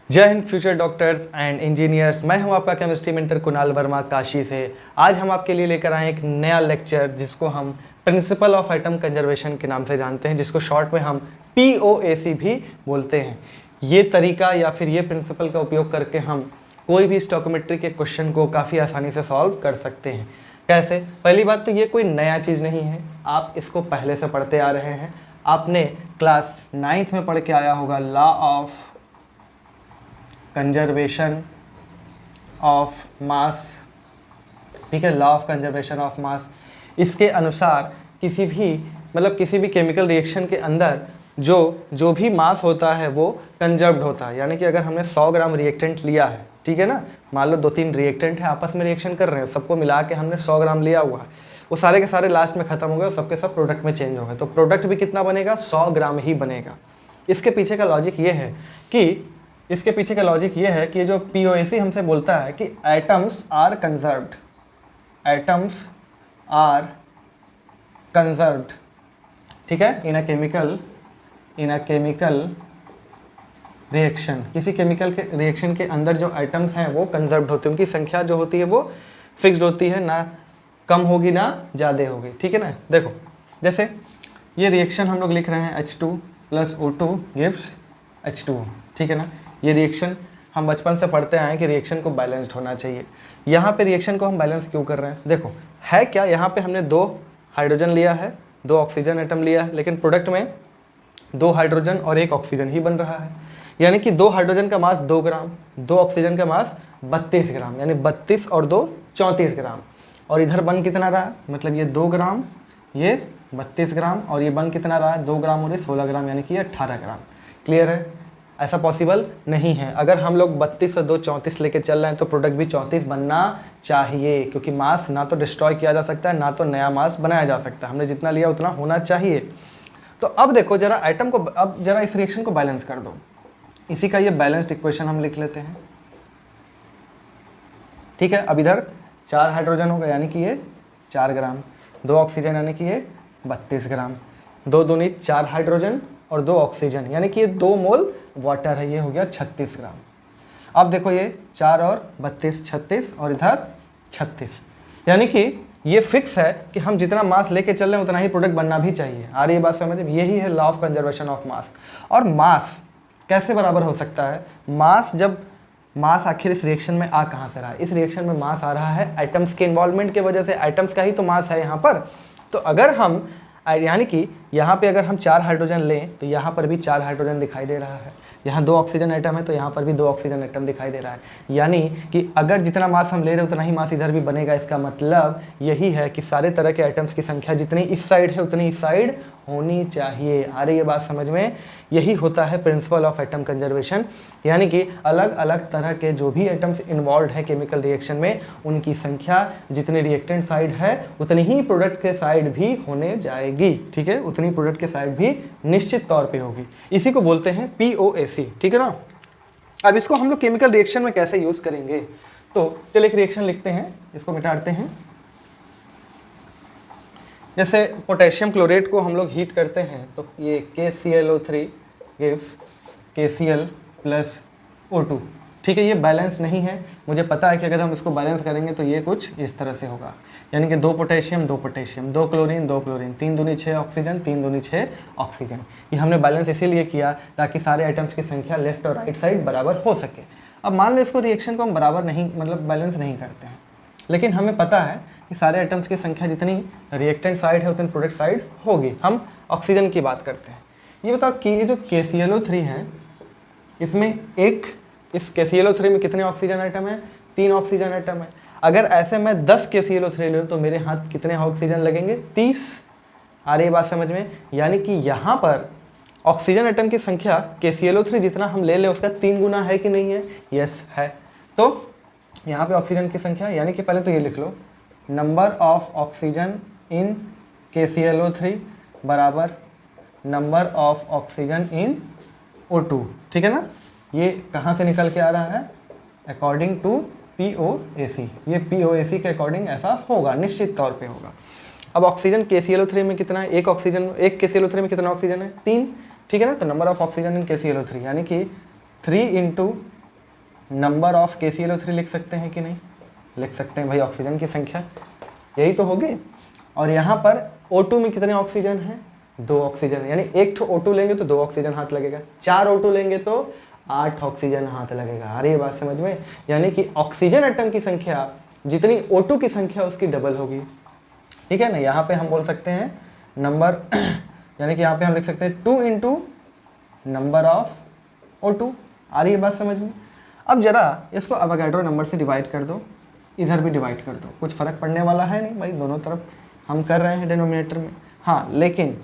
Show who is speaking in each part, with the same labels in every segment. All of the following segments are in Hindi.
Speaker 1: जय Hind future doctors and engineers. मैं हूं आपका केमिस्ट्री मेंटर कुणाल वर्मा काशी से। आज हम आपके लिए लेकर आए एक नया लेक्चर जिसको हम प्रिंसिपल ऑफ एटम कंजर्वेशन के नाम से जानते हैं, जिसको शॉर्ट में हम POAC भी बोलते हैं। ये तरीका या फिर ये प्रिंसिपल का उपयोग करके हम कोई भी स्टोइकोमेट्री के क्वेश्चन को काफ़ी आसानी से सॉल्व कर सकते हैं। कैसे? पहली बात तो ये कोई नया चीज़ नहीं है, आप इसको पहले से पढ़ते आ रहे हैं। आपने क्लास 9th में पढ़ के आया होगा law of conservation of mass. ठीक है, law of conservation of mass. इसके अनुसार किसी भी केमिकल रिएक्शन के अंदर जो भी मास होता है वो कंजर्व्ड होता है। यानी कि अगर हमने 100 ग्राम रिएक्टेंट लिया है, ठीक है ना, मान लो 2-3 रिएक्टेंट है आपस में रिएक्शन कर रहे हैं, सबको मिला के हमने 100 ग्राम लिया हुआ है, वो सारे के सारे लास्ट में खत्म हो गए, सबके सब प्रोडक्ट में चेंज हो गए, तो प्रोडक्ट भी कितना बनेगा? 100 ग्राम ही बनेगा। इसके पीछे का लॉजिक ये है कि ये जो POAC हमसे बोलता है कि एटम्स आर कंजर्व्ड, ठीक है, इन अ केमिकल रिएक्शन। किसी केमिकल के रिएक्शन के अंदर जो आइटम्स हैं वो कंजर्व्ड होते हैं, उनकी संख्या जो होती है वो फिक्स्ड होती है, ना कम होगी ना ज़्यादा होगी। ठीक है ना, देखो जैसे ये रिएक्शन हम लोग लिख रहे हैं H2 + O2 गिव्स H2O। ठीक है ना, ये रिएक्शन हम बचपन से पढ़ते आए हैं कि रिएक्शन को बैलेंस्ड होना चाहिए। यहाँ पे रिएक्शन को हम बैलेंस क्यों कर रहे हैं? देखो है क्या, यहाँ पे हमने 2 हाइड्रोजन लिया है, 2 ऑक्सीजन एटम लिया है, लेकिन प्रोडक्ट में 2 हाइड्रोजन और 1 ऑक्सीजन ही बन रहा है। यानी कि 2 हाइड्रोजन का मास 2 ग्राम, 2 ऑक्सीजन का मास 32 ग्राम, यानी 32 और 2 34 ग्राम। और इधर बन कितना रहा? मतलब ये 2 ग्राम, ये 32 ग्राम, और ये बन कितना रहा है? 2 ग्राम और ये 16 ग्राम, यानी कि ये 18 ग्राम। क्लियर है? ऐसा पॉसिबल नहीं है। अगर हम लोग 32 और 2 34 लेके चल रहे हैं तो प्रोडक्ट भी 34 बनना चाहिए, क्योंकि मास ना तो डिस्ट्रॉय किया जा सकता है ना तो नया मास बनाया जा सकता है। हमने जितना लिया उतना होना चाहिए। तो अब देखो जरा अब जरा इस रिएक्शन को बैलेंस कर दो। इसी का ये बैलेंस्ड इक्वेशन हम लिख लेते हैं। ठीक है, अब इधर 4 हाइड्रोजन होगा यानी कि ये 4 ग्राम, 2 ऑक्सीजन यानी कि ये 32 ग्राम, 2 दूनी 4 हाइड्रोजन और 2 ऑक्सीजन यानी कि ये 2 मोल वाटर है, ये हो गया 36 ग्राम। अब देखो ये 4 और 32 36 और इधर 36, यानी कि ये फिक्स है कि हम जितना मास लेके चल रहे हैं उतना ही प्रोडक्ट बनना भी चाहिए। आ रही ये बात समझ में? यही है law of conservation of mass. और मास कैसे बराबर हो सकता है? मास आखिर इस रिएक्शन में आ कहाँ से रहा है? इस रिएक्शन में मास आ रहा है एटम्स के इन्वॉल्वमेंट के वजह से। एटम्स का ही तो मास है यहाँ पर। तो अगर हम यानी कि यहाँ पे अगर हम 4 हाइड्रोजन लें तो यहाँ पर भी 4 हाइड्रोजन दिखाई दे रहा है, यहाँ 2 ऑक्सीजन एटम है तो यहाँ पर भी 2 ऑक्सीजन एटम दिखाई दे रहा है। यानी कि अगर जितना मास हम ले रहे हैं उतना ही मास इधर भी बनेगा। इसका मतलब यही है कि सारे तरह के एटम्स की संख्या जितनी इस साइड है उतनी इस साइड होनी चाहिए। आ रही है बात समझ में? यही होता है प्रिंसिपल ऑफ एटम कंजर्वेशन। यानी कि अलग अलग तरह के जो भी एटम्स इन्वॉल्व हैं केमिकल रिएक्शन में, उनकी संख्या जितनी रिएक्टेंट साइड है उतनी ही प्रोडक्ट के साइड भी होने जाएगी। ठीक है, उतनी प्रोडक्ट के साइड भी निश्चित तौर पे होगी। इसी को बोलते हैं POAC। ठीक है ना। अब इसको हम लोग केमिकल रिएक्शन में कैसे यूज करेंगे? तो चलिए एक रिएक्शन लिखते हैं, इसको मिटाते हैं। जैसे पोटेशियम क्लोरेट को हम लोग हीट करते हैं तो ये KClO3 गिव्स KCl + O2। ठीक है, ये बैलेंस नहीं है। मुझे पता है कि अगर हम इसको बैलेंस करेंगे तो ये कुछ इस तरह से होगा, यानी कि 2 पोटेशियम 2 पोटेशियम, 2 क्लोरीन 2 क्लोरीन, 3 दूनी 6 ऑक्सीजन, 3 दूनी 6 ऑक्सीजन। ये हमने बैलेंस इसीलिए किया ताकि सारे आइटम्स की संख्या लेफ्ट और राइट साइड बराबर हो सके। अब मान लो इसको रिएक्शन को हम बराबर नहीं बैलेंस नहीं करते हैं, लेकिन हमें पता है कि सारे आइटम्स की संख्या जितनी रिएक्टेंट साइड है उतनी प्रोडक्ट साइड होगी। हम ऑक्सीजन की बात करते हैं। ये बताओ कि ये जो KClO3 है इसमें इस KClO3 में कितने ऑक्सीजन आइटम है? 3 ऑक्सीजन आइटम है। अगर ऐसे मैं 10 KClO3 लूँ तो मेरे हाथ कितने ऑक्सीजन लगेंगे? 30। आ रही है बात समझ में? यानी कि यहाँ पर ऑक्सीजन आइटम की संख्या KClO3 जितना हम ले लें उसका 3 गुना है कि नहीं है? यस है। तो यहाँ पे ऑक्सीजन की संख्या, यानी कि पहले तो ये लिख लो, number of oxygen in KClO3 बराबर number of oxygen in O2। ठीक है ना। ये कहाँ से निकल के आ रहा है? According to POAC। ये POAC के अकॉर्डिंग ऐसा होगा, निश्चित तौर पे होगा। अब ऑक्सीजन KClO3 में कितना है? एक KClO3 में कितना ऑक्सीजन है? 3। ठीक है ना। तो number of oxygen in KClO3 यानी कि 3 इंटू नंबर ऑफ KClO3 लिख सकते हैं कि नहीं? लिख सकते हैं भाई, ऑक्सीजन की संख्या यही तो होगी। और यहाँ पर O2 में कितने ऑक्सीजन हैं? 2 ऑक्सीजन, यानी एक ठो O2 लेंगे तो 2 ऑक्सीजन हाथ लगेगा, 4 O2 लेंगे तो 8 ऑक्सीजन हाथ लगेगा। अरे ये बात समझ में, यानी कि ऑक्सीजन एटम की संख्या जितनी O2 की संख्या उसकी डबल होगी, ठीक है ना। यहाँ पे हम बोल सकते हैं नंबर यानी कि यहाँ पे हम लिख सकते हैं 2 इंटू नंबर ऑफ O2। आ रही है बात समझ में? अब जरा इसको अवोगाड्रो नंबर से डिवाइड कर दो, इधर भी डिवाइड कर दो, कुछ फ़र्क पड़ने वाला है नहीं भाई, दोनों तरफ हम कर रहे हैं डिनोमिनेटर में। हाँ, लेकिन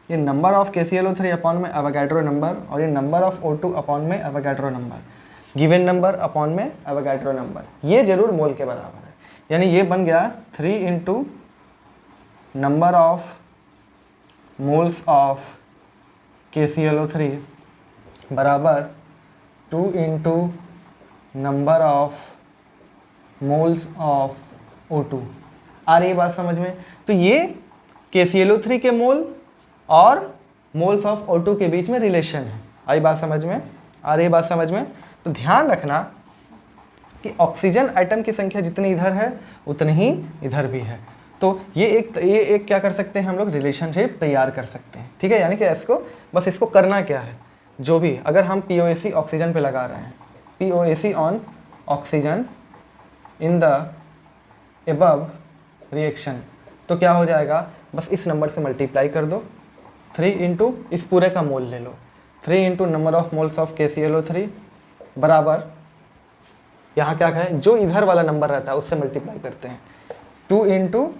Speaker 1: ये नंबर ऑफ KClO3 अपॉन में अवोगाड्रो नंबर और ये नंबर ऑफ O2 अपॉन में Avogadro number, given number upon में अवोगाड्रो नंबर, ये जरूर मोल के बराबर है। यानी ये बन गया 3 into number of moles of KClO3 बराबर 2 into number of moles of O2। आ रही है बात समझ में? तो ये KClO3 के मोल और मोल्स ऑफ O2 के बीच में रिलेशन है। आई बात समझ में? आ रही है बात समझ में? तो ध्यान रखना कि ऑक्सीजन एटम की संख्या जितनी इधर है उतनी ही इधर भी है। तो ये एक क्या कर सकते हैं हम लोग, रिलेशनशिप तैयार कर सकते हैं, ठीक है। यानी कि इसको बस इसको करना क्या है, जो भी अगर हम POAC ऑक्सीजन पे लगा रहे हैं, POAC on oxygen in the above reaction, तो क्या हो जाएगा, बस इस नंबर से मल्टीप्लाई कर दो, 3 इंटू इस पूरे का मोल ले लो, 3 into number of moles of KClO3 बराबर, यहाँ क्या है, जो इधर वाला नंबर रहता है उससे मल्टीप्लाई करते हैं, 2 into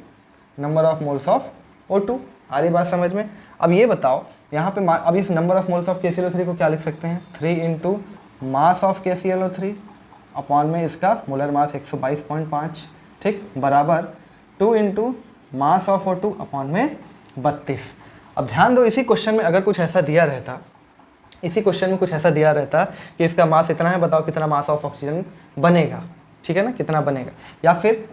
Speaker 1: number of moles of O2। आ रही बात समझ में? अब ये बताओ यहाँ पे अब इस number of moles of KClO3 को क्या लिख सकते हैं, 3 into mass of KClO3 upon में इसका मोलर मास 122.5, ठीक, बराबर 2 into mass of O2 upon में 32। अब ध्यान दो, इसी क्वेश्चन में अगर कुछ ऐसा दिया रहता, इसी क्वेश्चन में कुछ ऐसा दिया रहता कि इसका मास इतना है, बताओ कितना मास ऑफ ऑक्सीजन बनेगा, ठीक है ना, कितना बनेगा। या फिर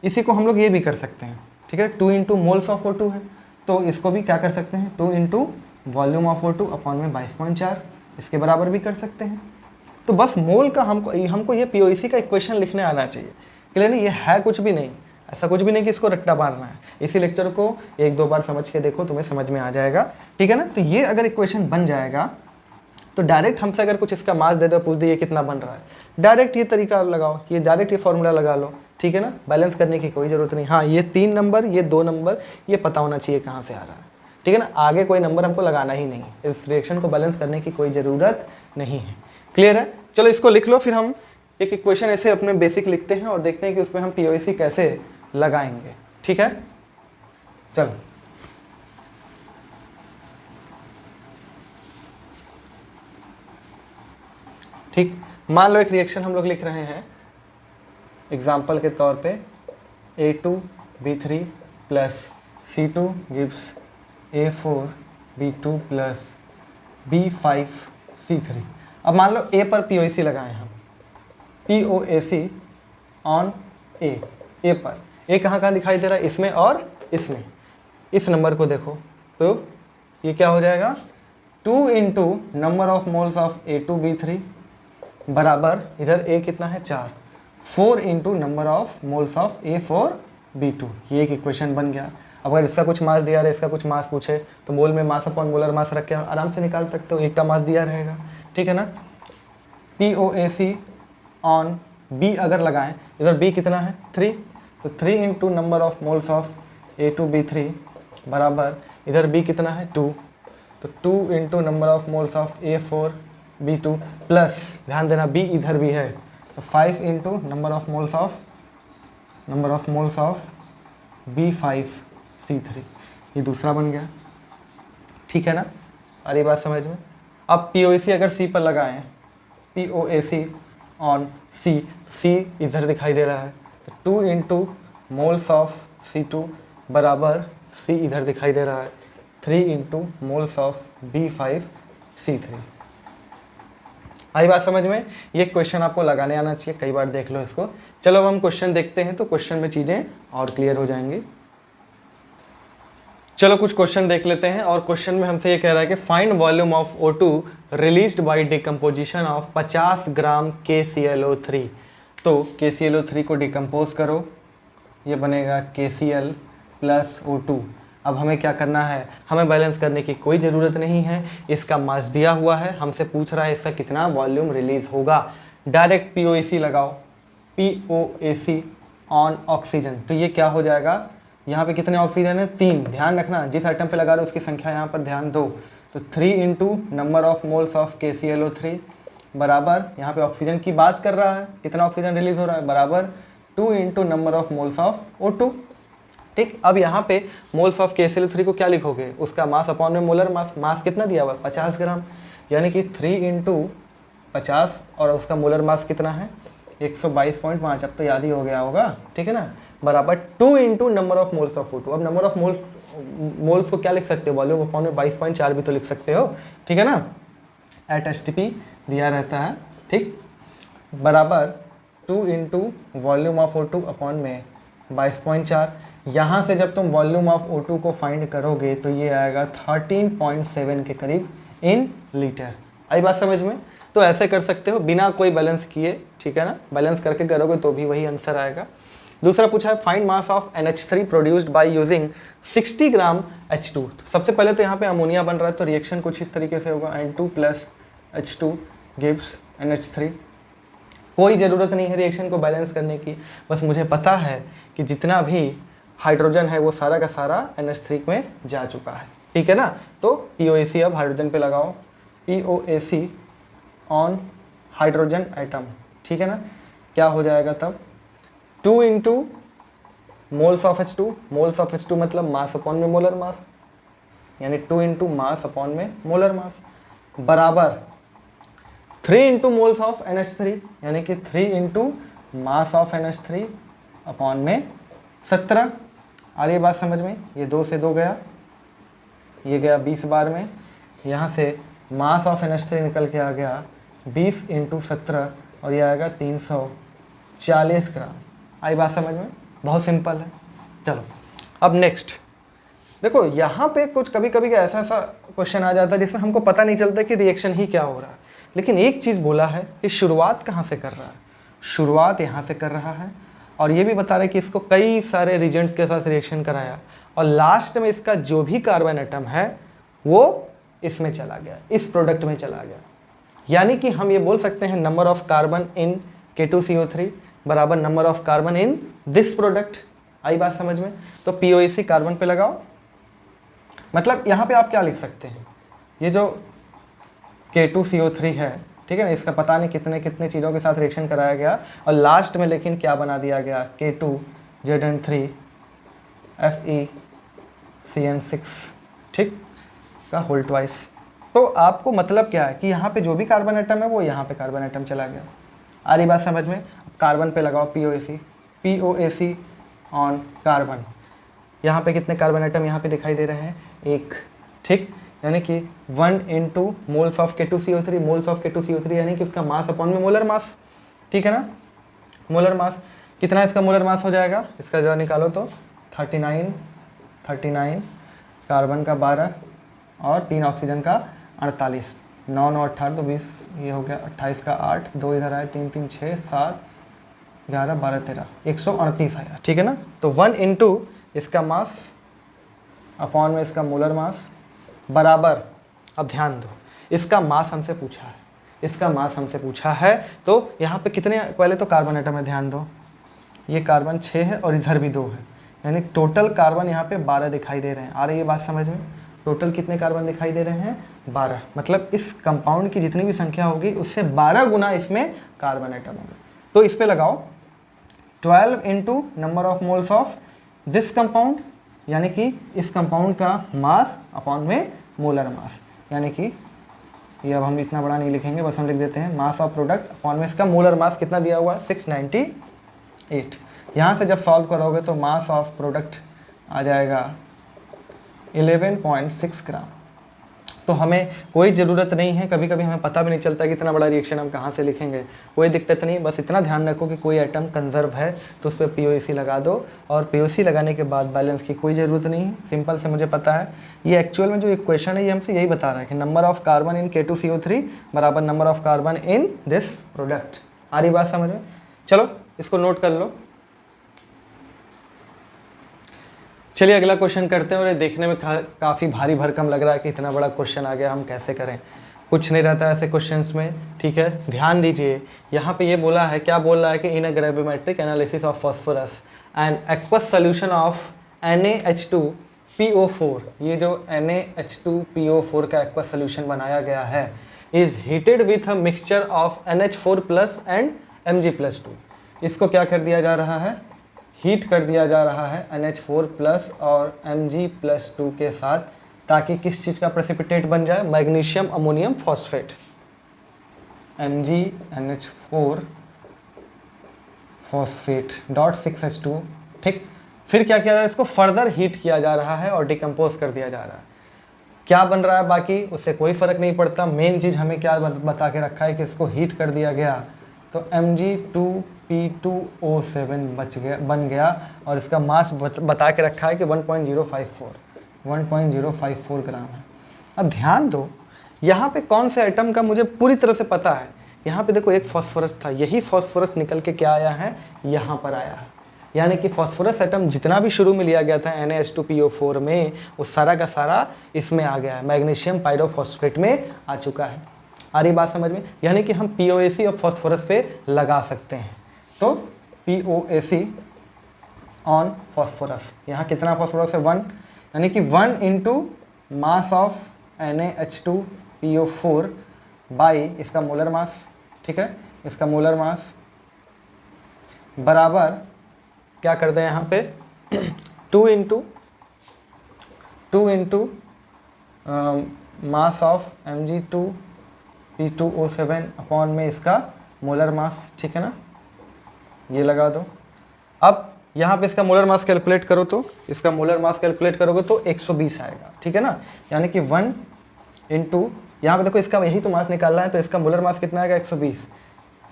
Speaker 1: इसी को हम लोग ये भी कर सकते हैं, ठीक है, 2 इंटू मोल्स ऑफ O2 है, तो इसको भी क्या कर सकते हैं, 2 into volume of O2 upon में 22.4, इसके बराबर भी कर सकते हैं। तो बस मोल का हमको ये POAC का इक्वेशन लिखने आना चाहिए। क्लियर? ये है कुछ भी नहीं, ऐसा कुछ भी नहीं कि इसको रट्टा मारना है। इसी लेक्चर को 1-2 बार समझ के देखो, तुम्हें समझ में आ जाएगा, ठीक है ना। तो ये अगर इक्वेशन बन जाएगा तो डायरेक्ट हमसे अगर कुछ इसका मास दे दो, पूछ दे ये कितना बन रहा है, डायरेक्ट ये तरीका लगाओ, ये डायरेक्ट ये फॉर्मूला लगा लो, ठीक है ना। बैलेंस करने की कोई ज़रूरत नहीं। हाँ, ये 3 नंबर, ये 2 नंबर, ये पता होना चाहिए कहाँ से आ रहा है, ठीक है ना। आगे कोई नंबर हमको लगाना ही नहीं, इस रिएक्शन को बैलेंस करने की कोई ज़रूरत नहीं है। क्लियर है? चलो इसको लिख लो, फिर हम एक इक्वेशन ऐसे अपने बेसिक लिखते हैं और देखते हैं कि उसमें हम POAC कैसे लगाएंगे, ठीक है। चलो ठीक, मान लो एक रिएक्शन हम लोग लिख रहे हैं एग्जाम्पल के तौर पे, A2B3 plus C2 gives A4B2 plus B5C3। अब मान लो A पर POAC लगाएं हम, POAC ऑन A पर, A कहाँ दिखाई दे रहा है, इसमें और इसमें। इस नंबर को देखो तो ये क्या हो जाएगा, 2 into number of moles of A2B3 बराबर, इधर A कितना है 4, 4 into number of moles of A4B2। ये एक इक्वेशन बन गया। अब अगर इसका कुछ मास दिया रहे, इसका कुछ मास पूछे तो मोल में मास अपॉन मोलर मास रख के आराम से निकाल सकते हो, एक का मास दिया रहेगा, ठीक है ना। POAC ऑन B अगर लगाएं, इधर B कितना है 3, तो 3 into number of moles of A2B3 बराबर, इधर B कितना है 2, तो 2 into number of moles of A4B2 plus, ध्यान देना B इधर भी है, तो 5 into number of moles of B5C3। ये दूसरा बन गया, ठीक है ना। अरे बात समझ में? अब POAC अगर C पर लगाएं, POAC ऑन C इधर दिखाई दे रहा है, तो 2 इंटू मोल्स ऑफ C2 बराबर, C इधर दिखाई दे रहा है, 3 इंटू मोल्स ऑफ B5C3। आई बात समझ में? ये क्वेश्चन आपको लगाने आना चाहिए, कई बार देख लो इसको। चलो अब हम क्वेश्चन देखते हैं, तो क्वेश्चन में चीज़ें और क्लियर हो जाएंगी। चलो कुछ क्वेश्चन देख लेते हैं, और क्वेश्चन में हमसे ये कह रहा है कि find volume of O2 released by decomposition of 50 gram KClO3। तो KClO3 को डिकम्पोज करो, ये बनेगा KCl प्लस O2। अब हमें क्या करना है, हमें बैलेंस करने की कोई ज़रूरत नहीं है, इसका मास दिया हुआ है, हमसे पूछ रहा है इसका कितना वॉल्यूम रिलीज होगा। डायरेक्ट POAC लगाओ, POAC ऑन ऑक्सीजन, तो ये क्या हो जाएगा, यहाँ पे कितने ऑक्सीजन है, 3। ध्यान रखना जिस आइटम पे लगा रहे हो उसकी संख्या यहाँ पर ध्यान दो। तो 3 into number of moles of KClO3 बराबर, यहाँ पे ऑक्सीजन की बात कर रहा है, कितना ऑक्सीजन रिलीज हो रहा है, बराबर 2 into number of moles of O2। ठीक, अब यहाँ पे मोल्स ऑफ KClO3 को क्या लिखोगे, उसका मास अपॉन में मोलर मास। मास कितना दिया हुआ है, 50 ग्राम, यानी कि 3 इंटू 50 और उसका मोलर मास कितना है 122.5। अब तो याद ही हो गया होगा, ठीक है ना, बराबर 2 into number of moles of O2। अब नंबर ऑफ मोल्स को क्या लिख सकते हो, वॉल्यूम अपॉन में 22.4 भी तो लिख सकते हो, ठीक है ना, एट STP दिया रहता है, ठीक, बराबर 2 into volume of O2 upon में 22.4। यहाँ से जब तुम वॉल्यूम ऑफ O2 को फाइंड करोगे तो ये आएगा 13.7 के करीब इन लीटर। आई बात समझ में। तो ऐसे कर सकते हो बिना कोई बैलेंस किए, ठीक है ना, बैलेंस करके करोगे तो भी वही आंसर आएगा। दूसरा पूछा है find mass of NH3 produced by using 60 gram H2। सबसे पहले तो यहाँ पे अमोनिया बन रहा है, तो रिएक्शन कुछ इस तरीके से होगा, N2 plus H2 gives NH3। कोई ज़रूरत नहीं है रिएक्शन को बैलेंस करने की, बस मुझे पता है कि जितना भी हाइड्रोजन है वो सारा का सारा NH3 में जा चुका है, ठीक है ना। तो POAC अब हाइड्रोजन पे लगाओ, POAC ऑन हाइड्रोजन एटम, ठीक है ना, क्या हो जाएगा तब 2 into moles of H2। Moles of H2 मतलब मास अपॉन में मोलर मास, यानी 2 इंटू मास अपॉन में मोलर मास, बराबर 3 इंटू मोल्स ऑफ NH3, यानी कि 3 into mass of NH3 upon में 17। आ रही है बात समझ में, ये 2 से 2 गया, ये गया 20 बार में, यहाँ से मास ऑफ NH3 निकल के आ गया 20 इंटू 17 और ये आएगा 340 ग्राम। आई बात समझ में, बहुत सिंपल है। चलो अब नेक्स्ट देखो, यहाँ पे कुछ कभी कभी ऐसा क्वेश्चन आ जाता है जिसमें हमको पता नहीं चलता कि रिएक्शन ही क्या हो रहा है, लेकिन एक चीज़ बोला है कि शुरुआत कहाँ से कर रहा है, शुरुआत यहाँ से कर रहा है, और ये भी बता रहा है कि इसको कई सारे रिजेंट्स के साथ रिएक्शन कराया और लास्ट में इसका जो भी कार्बन एटम है वो इसमें चला गया, इस प्रोडक्ट में चला गया। यानी कि हम ये बोल सकते हैं number of carbon in K2CO3 बराबर number of carbon in this product. आई बात समझ में। तो POAC कार्बन पे लगाओ, मतलब यहाँ पे आप क्या लिख सकते हैं, ये जो K2CO3 है, ठीक है ना, इसका पता नहीं कितने कितने चीज़ों के साथ रिएक्शन कराया गया और लास्ट में लेकिन क्या बना दिया गया, K2ZN3 FeCN6, ठीक, का होल ट्वाइस। तो आपको मतलब क्या है कि यहाँ पे जो भी कार्बन एटम है वो यहाँ पे कार्बन एटम चला गया। आ रही बात समझ में। कार्बन पे लगाओ POAC ऑन कार्बन। यहाँ पे कितने कार्बन एटम यहाँ पे दिखाई दे रहे हैं, 1, ठीक, यानी कि 1 into moles of K2CO3, moles of K2CO3 यानी कि उसका मास अपॉन में मोलर मास, ठीक है ना, मोलर मास कितना इसका मोलर मास हो जाएगा, इसका जरा निकालो तो 39 कार्बन का 12 और 3 ऑक्सीजन का 48, 9 9 18 तो 20, ये हो गया 28 का 8, 2 इधर आए, 3 3 6 7 11 12 13, 138 आया, ठीक है ना। तो 1 इंटू इसका मास अपॉन में इसका मोलर मास बराबर, अब ध्यान दो, इसका मास हमसे पूछा है, इसका मास हमसे पूछा है, तो यहाँ पे कितने, पहले तो कार्बन एटम है, ध्यान दो, ये कार्बन 6 है और इधर भी 2 है, यानी टोटल कार्बन यहाँ पे 12 दिखाई दे रहे हैं। आ रही है बात समझ में। टोटल कितने कार्बन दिखाई दे रहे हैं, 12, मतलब इस कंपाउंड की जितनी भी संख्या होगी उससे 12 गुना इसमें कार्बन एटम होंगे। तो इस पे लगाओ 12 into number of moles of this compound, यानी कि इस कंपाउंड का मास अपॉन में मोलर मास, यानी कि ये अब हम इतना बड़ा नहीं लिखेंगे, बस हम लिख देते हैं मास ऑफ प्रोडक्ट अपॉन में इसका मोलर मास कितना दिया हुआ है 698। यहाँ से जब सॉल्व करोगे तो मास ऑफ प्रोडक्ट आ जाएगा 11.6 ग्राम, तो हमें कोई ज़रूरत नहीं है, कभी कभी हमें पता भी नहीं चलता कि इतना बड़ा रिएक्शन हम कहाँ से लिखेंगे, कोई दिक्कत नहीं, बस इतना ध्यान रखो कि कोई आइटम कंजर्व है तो उस पर POC लगा दो, और POC लगाने के बाद बैलेंस की कोई ज़रूरत नहीं है, सिंपल से मुझे पता है। ये एक्चुअल में जो इक्वेशन है ये हमसे यही बता रहा है कि number of carbon in K2CO3 बराबर number of carbon in this product. आ रही बात समझ में? चलो इसको नोट कर लो। चलिए अगला क्वेश्चन करते हैं, और ये देखने में काफ़ी भारी भरकम लग रहा है कि इतना बड़ा क्वेश्चन आ गया, हम कैसे करें। कुछ नहीं रहता है ऐसे क्वेश्चंस में, ठीक है। ध्यान दीजिए, यहाँ पे ये बोला है, क्या बोल रहा है कि in a gravimetric analysis of phosphorus and aqueous solution of NaH2PO4, ये जो NaH2PO4 का एक्वस सोल्यूशन बनाया गया है, is heated with a mixture of NH4+ and Mg+2। इसको क्या कर दिया जा रहा है, हीट कर दिया जा रहा है NH4+ और Mg+2 के साथ, ताकि किस चीज़ का प्रेसिपिटेट बन जाए, magnesium ammonium phosphate, MgNH4 phosphate .6H2, ठीक। फिर क्या किया जा रहा है, इसको फर्दर हीट किया जा रहा है और डिकम्पोज कर दिया जा रहा है। क्या बन रहा है बाकी उससे कोई फ़र्क नहीं पड़ता, मेन चीज़ हमें क्या बता के रखा है कि इसको हीट कर दिया गया तो Mg2P2O7 बन गया, और इसका मास बता के रखा है कि 1.054 ग्राम है। अब ध्यान दो, यहाँ पे कौन से आइटम का मुझे पूरी तरह से पता है। यहाँ पे देखो एक फॉस्फोरस था, यही फॉस्फोरस निकल के क्या आया है, यहाँ पर आया है। यानी कि फॉस्फोरस आइटम जितना भी शुरू में लिया गया था NaH2PO4 में, वो सारा का सारा इसमें आ गया है, मैग्नीशियम पायरोफॉस्फेट में आ चुका है। आ रही बात समझ में? यानी कि हम POAC और फॉस्फोरस पे लगा सकते हैं। तो POAC ऑन फॉस्फोरस, यहाँ कितना फॉस्फोरस है 1, यानी कि 1 into mass of NaH2PO4 by इसका मोलर मास, ठीक है। इसका मोलर मास बराबर क्या कर दें यहाँ पे 2 into mass of Mg2P2O7 upon में इसका मोलर मास, ठीक है ना, ये लगा दो। अब यहाँ पे इसका मोलर मास कैलकुलेट करो, तो इसका मोलर मास कैलकुलेट करोगे तो 120 आएगा, ठीक है ना। यानी कि 1 इंटू, यहाँ पे देखो इसका यही तो मास निकालना है, तो इसका मोलर मास कितना आएगा 120,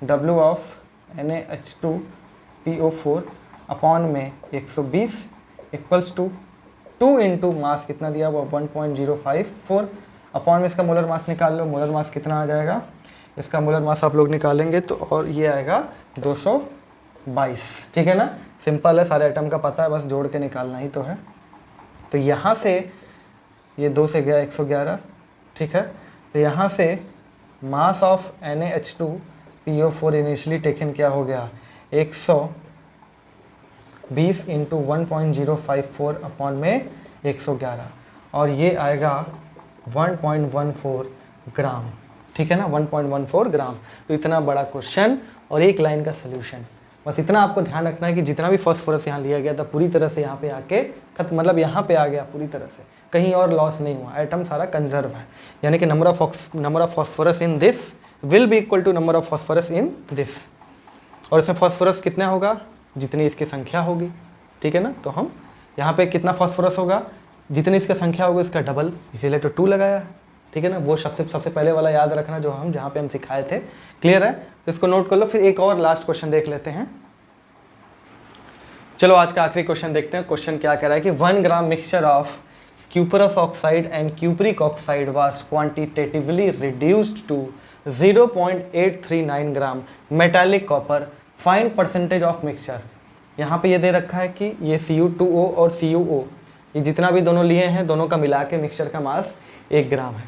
Speaker 1: W ऑफ NaH2PO4 अपॉन में 120 इक्वल्स टू 2 इंटू मास कितना दिया हुआ 1.054 अपॉन में इसका मोलर मास निकाल लो। मोलर मास कितना आ जाएगा, इसका मोलर मास आप लोग निकालेंगे तो, और ये आएगा 222, ठीक है ना। सिंपल है, सारे आइटम का पता है, बस जोड़ के निकालना ही तो है। तो यहाँ से ये 2 से गया 111, ठीक है। तो यहाँ से mass of NaH2PO4 initially taken क्या हो गया 120 इंटू 1.054 अपॉन में 111, और ये आएगा 1.14 ग्राम, ठीक है ना, 1.14 ग्राम। तो इतना बड़ा क्वेश्चन और एक लाइन का सलूशन, बस इतना आपको ध्यान रखना है कि जितना भी फॉस्फोरस यहाँ लिया गया था पूरी तरह से यहाँ पे आके खत्म, मतलब यहाँ पे आ गया पूरी तरह से, कहीं और लॉस नहीं हुआ, आइटम सारा कंजर्व है। यानी कि number of phosphorus in this will be equal to number of phosphorus in this, और इसमें फॉस्फोरस कितना होगा, जितनी इसकी संख्या होगी, ठीक है ना। तो हम यहाँ पे कितना फॉस्फोरस होगा, जितनी इसकी संख्या होगी इसका डबल, इसीलिए तो 2 लगाया है, ठीक है ना। वो सबसे पहले वाला याद रखना जो हम जहाँ पे हम सिखाए थे, क्लियर है। तो इसको नोट कर लो। फिर एक और लास्ट क्वेश्चन देख लेते हैं। चलो आज का आखिरी क्वेश्चन देखते हैं। क्वेश्चन क्या कह रहा है कि 1 gram mixture of cuprous oxide and cupric oxide was quantitatively reduced to 0.839 gram metallic copper. Find percentage of mixture. यहाँ पे ये दे रखा है कि ये Cu2O और CuO, ये जितना भी दोनों लिए हैं दोनों का मिला के मिक्सचर का मास 1 ग्राम है,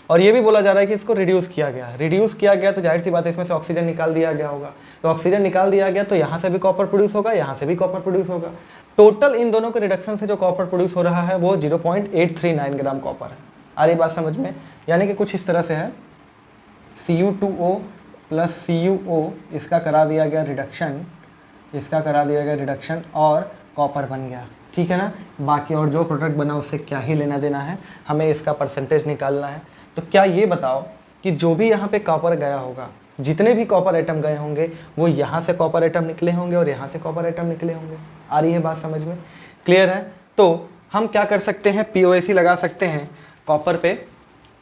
Speaker 1: और ये भी बोला जा रहा है कि इसको रिड्यूस किया गया। रिड्यूस किया गया तो जाहिर सी बात है इसमें से ऑक्सीजन निकाल दिया गया होगा, तो ऑक्सीजन निकाल दिया गया तो यहाँ से भी कॉपर प्रोड्यूस होगा, यहाँ से भी कॉपर प्रोड्यूस होगा। टोटल इन दोनों के रिडक्शन से जो कॉपर प्रोड्यूस हो रहा है वो 0.839 ग्राम कॉपर है। आ रही बात समझ में? यानी कि कुछ इस तरह से है, Cu2O प्लस CuO इसका करा दिया गया रिडक्शन, इसका करा दिया गया रिडक्शन और कॉपर बन गया, ठीक है ना। बाकी और जो प्रोडक्ट बना उससे क्या ही लेना देना है, हमें इसका परसेंटेज निकालना है। तो क्या ये बताओ कि जो भी यहाँ पे कॉपर गया होगा, जितने भी कॉपर आइटम गए होंगे वो यहाँ से कॉपर आइटम निकले होंगे और यहाँ से कॉपर आइटम निकले होंगे। आ रही है बात समझ में? क्लियर है? तो हम क्या कर सकते हैं, POAC लगा सकते हैं कॉपर पे,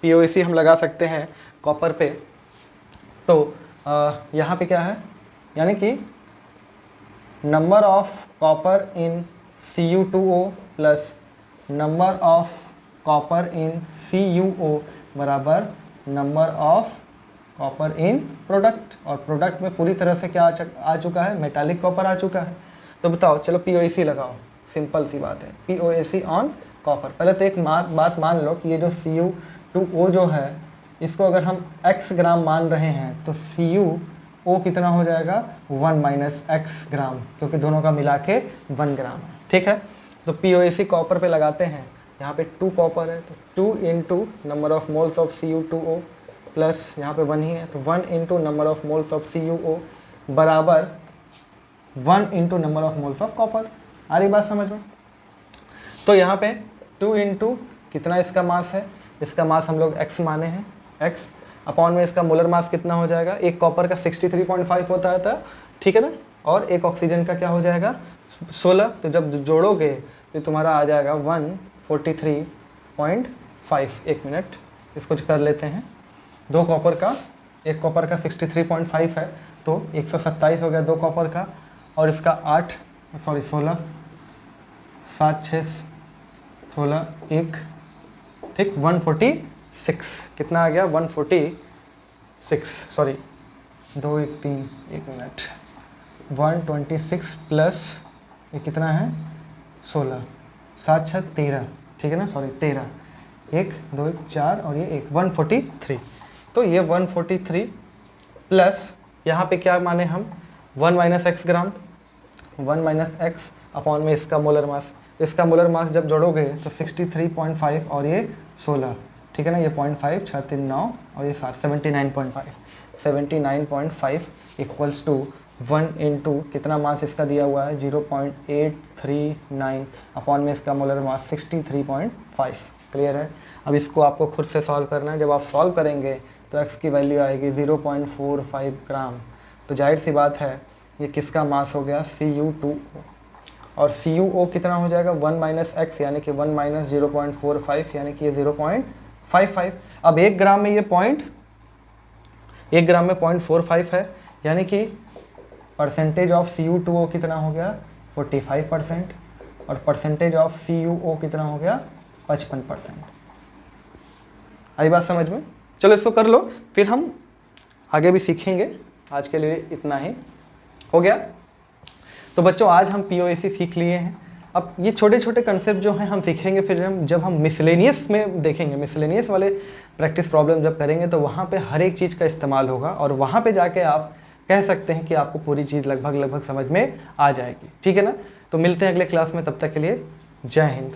Speaker 1: POAC हम लगा सकते हैं कॉपर पे। तो यहाँ पे क्या है, यानी कि number of copper in CU2O plus number of copper in CuO बराबर number of copper in product, और प्रोडक्ट में पूरी तरह से क्या आ चुका है, मेटालिक कॉपर आ चुका है। तो बताओ, चलो POAC लगाओ, सिंपल सी बात है, POAC ऑन कॉपर। पहले तो एक बात मान लो कि ये जो CU2O जो है, इसको अगर हम x ग्राम मान रहे हैं तो CuO कितना हो जाएगा, 1 माइनस x ग्राम, क्योंकि दोनों का मिला के 1 ग्राम है। ठीक है, तो POAC कॉपर पे लगाते हैं। यहाँ पे 2 कॉपर है तो 2 into number of moles of CU2O plus यहाँ पे 1 ही है तो 1 into number of moles of CuO बराबर 1 into number of moles of copper. आ रही बात समझ में? तो यहाँ पे 2 इंटू कितना इसका मास है, इसका मास हम लोग x माने हैं, x अपॉन में इसका मोलर मास कितना हो जाएगा, एक कॉपर का 63.5 होता था, ठीक है ना, और एक ऑक्सीजन का क्या हो जाएगा 16। तो जब जोड़ोगे तो तुम्हारा आ जाएगा 143.5। एक मिनट इसको कर लेते हैं, दो कॉपर का, एक कॉपर का 63.5 है तो 127 हो गया दो कॉपर का, और इसका 16 7 6 16 1, ठीक, 146 कितना आ गया 146, सॉरी 2 1 3 1 मिनट 126 प्लस ये कितना है 16 7 6 13, ठीक है ना, सॉरी 13 1 2 1 4 और ये 143। तो ये 143 प्लस यहाँ पे क्या माने हम 1 माइनस एक्स ग्राम, 1 माइनस एक्स अपॉन में इसका मोलर मास, इसका मोलर मास जब जोड़ोगे तो 63.5 और ये 16, ठीक है ना, ये 0.5 6 3 9 और ये 7 79.5 इक्वल्स टू 1 इंटू कितना मास इसका दिया हुआ है 0.839 अपॉन में इसका मोलर मास 63.5। क्लियर है? अब इसको आपको खुद से सॉल्व करना है। जब आप सॉल्व करेंगे तो x की वैल्यू आएगी 0.45 ग्राम। तो जाहिर सी बात है ये किसका मास हो गया CU2O, और CuO कितना हो जाएगा 1 माइनस एक्स यानी कि 1 माइनस 0.45 यानी कि ये 0.55। अब 1 ग्राम में ये 0.45 है, यानी कि परसेंटेज ऑफ CU2O कितना हो गया 45% और परसेंटेज ऑफ CuO कितना हो गया 55%। आई बात समझ में? चलो इसको कर लो, फिर हम आगे भी सीखेंगे। आज के लिए इतना ही हो गया। तो बच्चों आज हम POAC सीख लिए हैं। अब ये छोटे छोटे कंसेप्ट जो हैं हम सीखेंगे, फिर जब हम मिसलेनियस में देखेंगे, मिसलेनियस वाले प्रैक्टिस प्रॉब्लम जब करेंगे तो वहाँ पे हर एक चीज़ का इस्तेमाल होगा और वहाँ पे जाके आप कह सकते हैं कि आपको पूरी चीज़ लगभग समझ में आ जाएगी। ठीक है ना? तो मिलते हैं अगले क्लास में, तब तक के लिए जय हिंद।